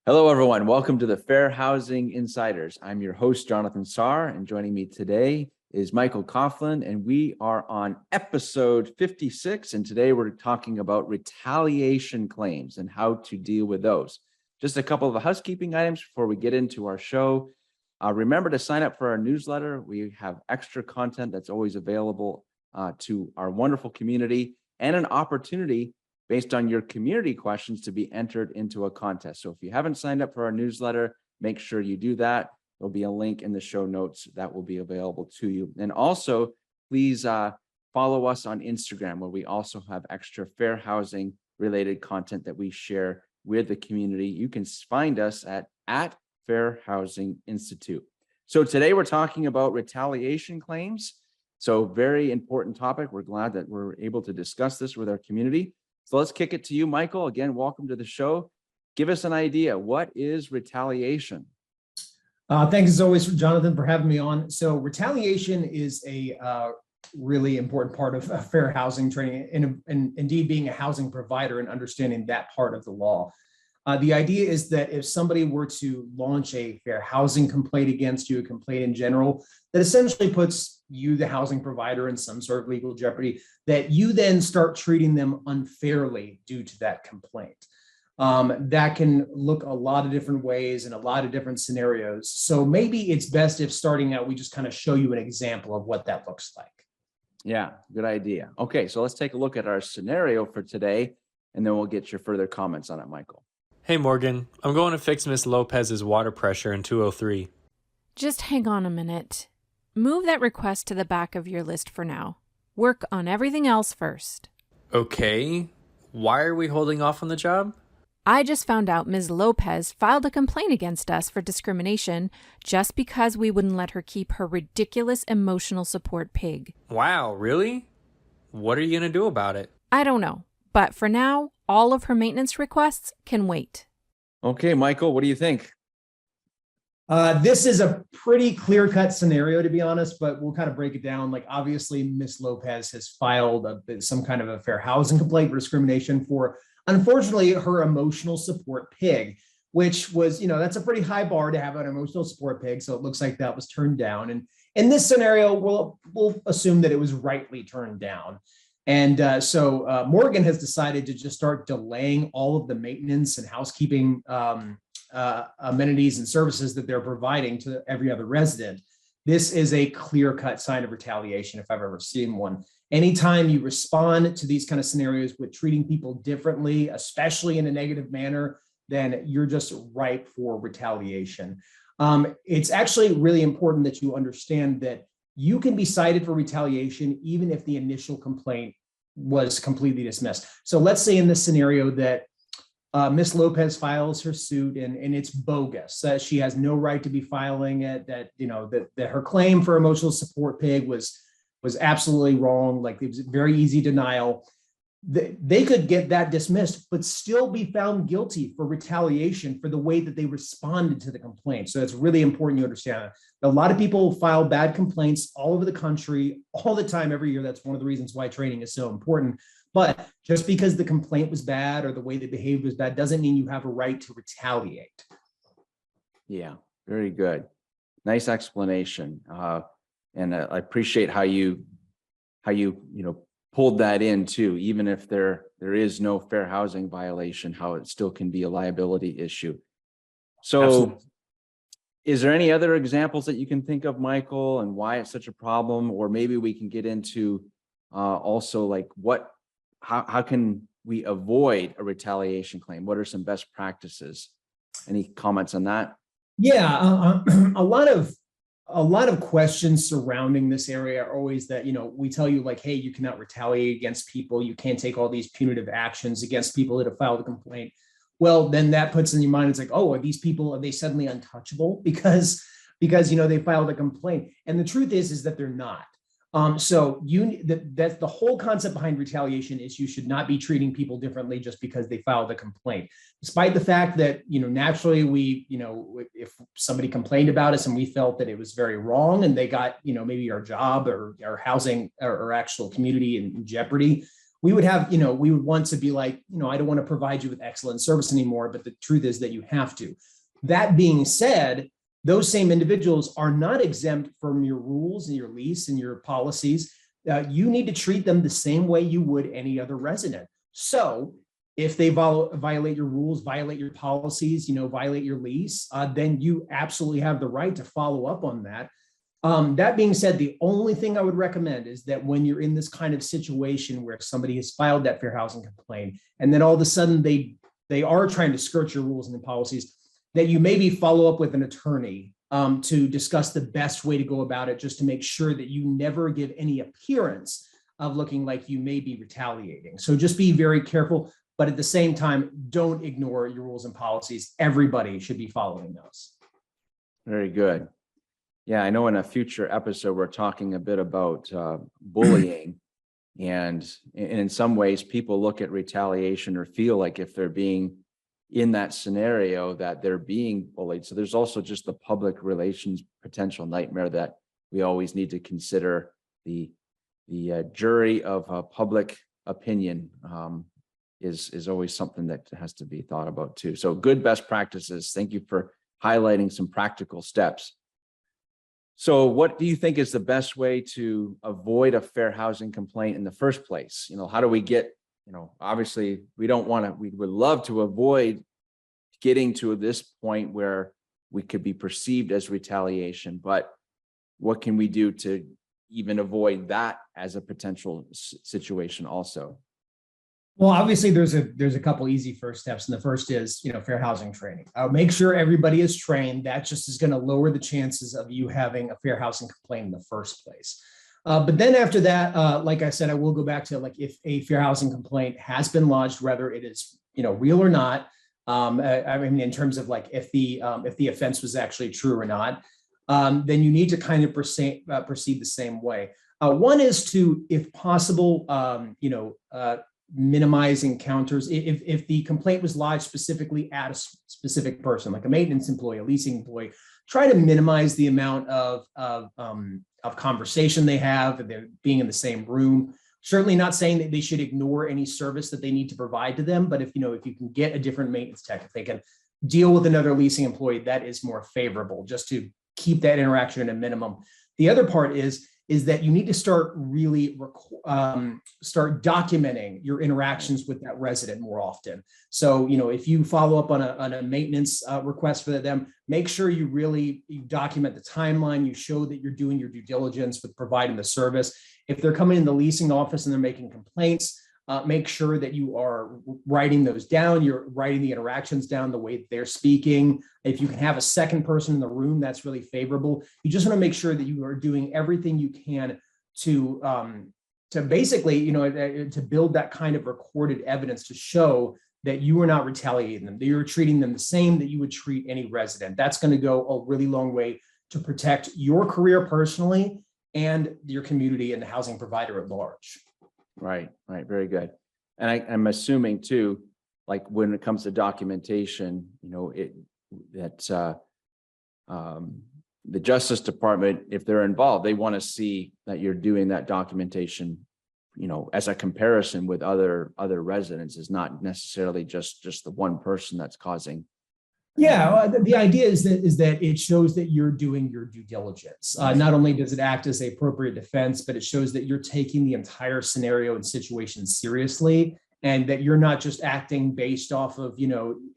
Hello, everyone. Welcome to the Fair Housing Insiders. I'm your host, Jonathan Sarr, and joining me today is Michael Coughlin, and we are on episode 56. And today we're talking about retaliation claims and how to deal with those. Just a couple of housekeeping items before we get into our show. Remember to sign up for our newsletter. We have extra content that's always available to our wonderful community and an opportunity based on your community questions to be entered into a contest. So if you haven't signed up for our newsletter, make sure you do that. There'll be a link in the show notes that will be available to you. And also, please follow us on Instagram, where we also have extra fair housing related content that we share with the community. You can find us at Fair Housing Institute. So today we're talking about retaliation claims. So very important topic. We're glad that we're able to discuss this with our community. So let's kick it to you, Michael. Again, welcome to the show. Give us an idea. What is retaliation? Thanks as always, Jonathan, for having me on. So retaliation is a really important part of fair housing training and indeed being a housing provider and understanding that part of the law. The idea is that if somebody were to launch a fair housing complaint against you, a complaint in general, that essentially puts you, the housing provider, in some sort of legal jeopardy, that you then start treating them unfairly due to that complaint. That can look a lot of different ways in a lot of different scenarios. So maybe it's best if starting out, we just kind of show you an example of what that looks like. Yeah, good idea. Okay, so let's take a look at our scenario for today, and then we'll get your further comments on it, Michael. Hey Morgan, I'm going to fix Miss Lopez's water pressure in 203. Just hang on a minute. Move that request to the back of your list for now. Work on everything else first. Okay, why are we holding off on the job? I just found out Ms. Lopez filed a complaint against us for discrimination just because we wouldn't let her keep her ridiculous emotional support pig. Wow, really? What are you going to do about it? I don't know, but for now, all of her maintenance requests can wait. Okay, Michael, what do you think? This is a pretty clear-cut scenario, to be honest, but we'll kind of break it down. Like, obviously, Ms. Lopez has filed some kind of a fair housing complaint for discrimination for, unfortunately, her emotional support pig, which was, that's a pretty high bar to have an emotional support pig. So it looks like that was turned down. And in this scenario, we'll assume that it was rightly turned down. And so Morgan has decided to just start delaying all of the maintenance and housekeeping amenities and services that they're providing to every other resident. This is a clear-cut sign of retaliation if I've ever seen one. Anytime you respond to these kind of scenarios with treating people differently, especially in a negative manner, then you're just ripe for retaliation. It's actually really important that you understand that you can be cited for retaliation even if the initial complaint was completely dismissed. So let's say in this scenario that Ms. Lopez files her suit and it's bogus. She has no right to be filing it, that her claim for emotional support pig was absolutely wrong. Like, it was very easy denial. They could get that dismissed, but still be found guilty for retaliation for the way that they responded to the complaint. So it's really important you understand that. A lot of people file bad complaints all over the country, all the time, every year. That's one of the reasons why training is so important. But just because the complaint was bad or the way they behaved was bad doesn't mean you have a right to retaliate. Yeah, very good. Nice explanation. And I appreciate how you pulled that in too, even if there is no fair housing violation, how it still can be a liability issue. So absolutely. Is there any other examples that you can think of, Michael, and why it's such a problem? Or maybe we can get into also like how can we avoid a retaliation claim? What are some best practices? Any comments on that? Yeah, a lot of questions surrounding this area are always that, we tell you like, hey, you cannot retaliate against people. You can't take all these punitive actions against people that have filed a complaint. Well, then that puts in your mind, it's like, oh, are they suddenly untouchable because they filed a complaint? And the truth is that they're not. So that's the whole concept behind retaliation is you should not be treating people differently just because they filed a complaint. Despite the fact that, naturally if somebody complained about us and we felt that it was very wrong and they got, maybe our job or our housing or actual community in jeopardy, we would have, we would want to be like, I don't want to provide you with excellent service anymore, but the truth is that you have to. That being said, those same individuals are not exempt from your rules and your lease and your policies. You need to treat them the same way you would any other resident. So if they violate your rules, violate your policies, violate your lease, then you absolutely have the right to follow up on that. That being said, the only thing I would recommend is that when you're in this kind of situation where somebody has filed that fair housing complaint, and then all of a sudden they are trying to skirt your rules and policies, that you maybe follow up with an attorney to discuss the best way to go about it, just to make sure that you never give any appearance of looking like you may be retaliating. So just be very careful, but at the same time, don't ignore your rules and policies. Everybody should be following those. Very good. Yeah, I know in a future episode, we're talking a bit about bullying. And in some ways, people look at retaliation or feel like if they're being in that scenario that they're being bullied. So there's also just the public relations potential nightmare that we always need to consider. The jury of public opinion is always something that has to be thought about too. So good best practices. Thank you for highlighting some practical steps. So what do you think is the best way to avoid a fair housing complaint in the first place? How do we get, obviously we would love to avoid getting to this point where we could be perceived as retaliation, but what can we do to even avoid that as a potential situation also? Well, obviously there's a couple easy first steps. And the first is, fair housing training. Make sure everybody is trained. That just is going to lower the chances of you having a fair housing complaint in the first place. But then after that, like I said, I will go back to if a fair housing complaint has been lodged, whether it is, real or not. I mean, in terms of if the offense was actually true or not, then you need to kind of proceed the same way. One is to, if possible, minimize encounters. If the complaint was lodged specifically at a specific person, like a maintenance employee, a leasing employee, try to minimize the amount of conversation they have, and they're being in the same room. Certainly not saying that they should ignore any service that they need to provide to them, but if you can get a different maintenance tech, if they can deal with another leasing employee, that is more favorable, just to keep that interaction at a minimum. The other part is that you need to start really start documenting your interactions with that resident more often. So, if you follow up on a maintenance request for them, make sure you document the timeline. You show that you're doing your due diligence with providing the service. If they're coming in the leasing office and they're making complaints, make sure that you are writing those down. You're writing the interactions down, the way they're speaking. If you can have a second person in the room, that's really favorable. You just want to make sure that you are doing everything you can to basically, to build that kind of recorded evidence to show that you are not retaliating them, that you're treating them the same that you would treat any resident. That's going to go a really long way to protect your career personally and your community and the housing provider at large. Right. Very good. And I'm assuming too, when it comes to documentation, the Justice Department, if they're involved, they want to see that you're doing that documentation, as a comparison with other residents, is not necessarily just the one person that's causing. Yeah, the idea is that it shows that you're doing your due diligence. Not only does it act as an appropriate defense, but it shows that you're taking the entire scenario and situation seriously, and that you're not just acting based off of,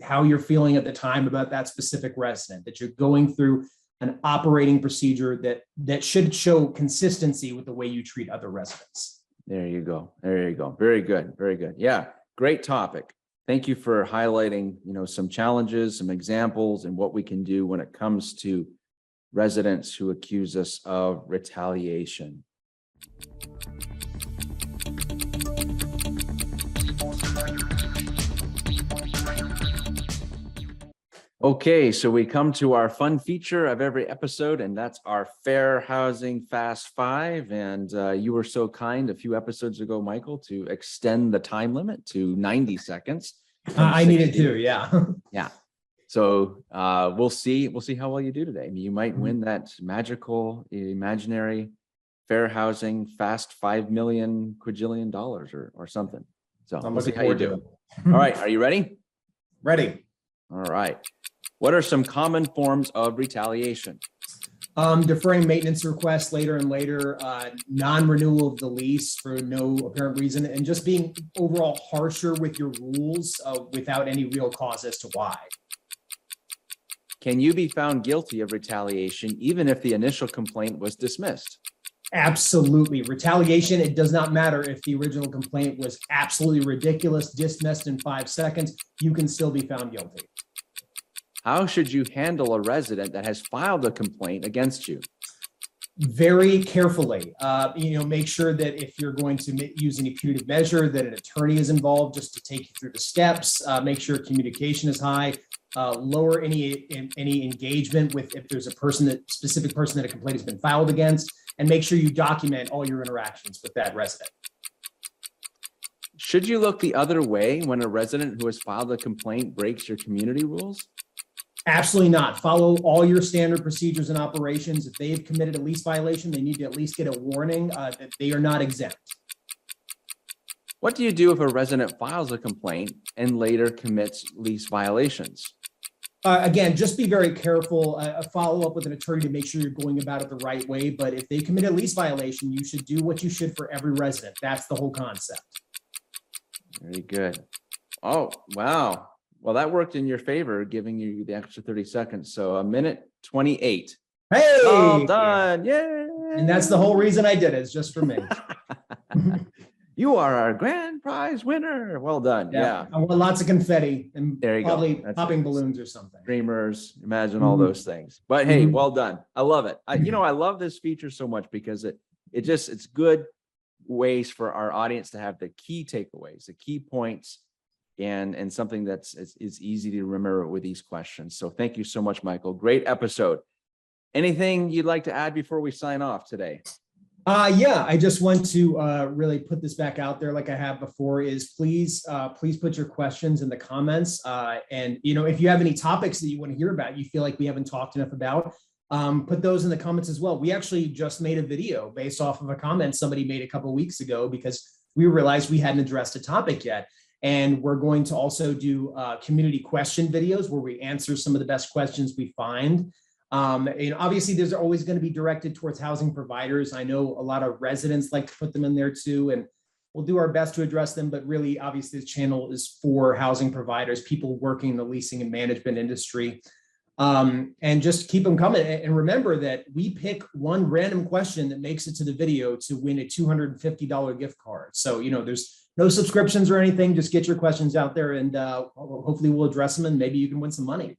how you're feeling at the time about that specific resident, that you're going through an operating procedure that should show consistency with the way you treat other residents. There you go. Very good. Yeah, great topic. Thank you for highlighting, some challenges, some examples, and what we can do when it comes to residents who accuse us of retaliation. Okay, so we come to our fun feature of every episode, and that's our Fair Housing Fast Five. And you were so kind a few episodes ago, Michael, to extend the time limit to 90 seconds. I needed to, yeah. Yeah. So we'll see how well you do today. You might win that magical, imaginary fair housing fast 5 million quadrillion dollars or something. So I'm we'll see looking how you forward do. to it. All right. Are you ready? Ready. All right. What are some common forms of retaliation? Deferring maintenance requests later and later, non-renewal of the lease for no apparent reason, and just being overall harsher with your rules without any real cause as to why. Can you be found guilty of retaliation even if the initial complaint was dismissed? Absolutely. Retaliation, it does not matter if the original complaint was absolutely ridiculous, dismissed in 5 seconds, you can still be found guilty. How should you handle a resident that has filed a complaint against you? Very carefully. Make sure that if you're going to use any punitive measure, that an attorney is involved just to take you through the steps. Make sure communication is high. Lower any engagement with if there's a specific person that a complaint has been filed against, and make sure you document all your interactions with that resident. Should you look the other way when a resident who has filed a complaint breaks your community rules? Absolutely not. Follow all your standard procedures and operations. If they have committed a lease violation, they need to at least get a warning that they are not exempt. What do you do if a resident files a complaint and later commits lease violations? Again, just be very careful. Follow up with an attorney to make sure you're going about it the right way. But if they commit a lease violation, you should do what you should for every resident. That's the whole concept. Very good. Oh, wow. Well, that worked in your favor, giving you the extra 30 seconds. So 1:28. Hey, all done. Yay. And that's the whole reason I did it. It's just for me. You are our grand prize winner. Well done. Yeah. I want lots of confetti and There you go. probably That's popping nice. balloons or something. Streamers, imagine all those things. But hey, well done. I love it. I love this feature so much because it's good ways for our audience to have the key takeaways, the key points, and something that's is easy to remember with these questions. So thank you so much, Michael. Great episode. Anything you'd like to add before we sign off today? I just want to really put this back out there like I have before is please put your questions in the comments. And if you have any topics that you want to hear about, you feel like we haven't talked enough about, put those in the comments as well. We actually just made a video based off of a comment somebody made a couple of weeks ago because we realized we hadn't addressed a topic yet. And we're going to also do community question videos where we answer some of the best questions we find. Obviously, there's always going to be directed towards housing providers. I know a lot of residents like to put them in there too, and we'll do our best to address them. But really, obviously, this channel is for housing providers, people working in the leasing and management industry. And just keep them coming. And remember that we pick one random question that makes it to the video to win a $250 gift card. So, there's no subscriptions or anything. Just get your questions out there and hopefully we'll address them and maybe you can win some money.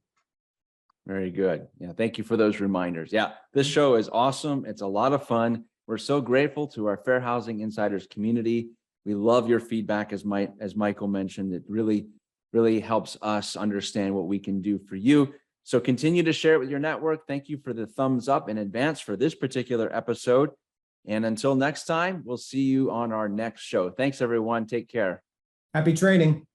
Very good. Yeah. Thank you for those reminders. Yeah. This show is awesome. It's a lot of fun. We're so grateful to our Fair Housing Insiders community. We love your feedback, as Michael mentioned. It really, really helps us understand what we can do for you. So continue to share it with your network. Thank you for the thumbs up in advance for this particular episode. And until next time, we'll see you on our next show. Thanks, everyone. Take care. Happy training.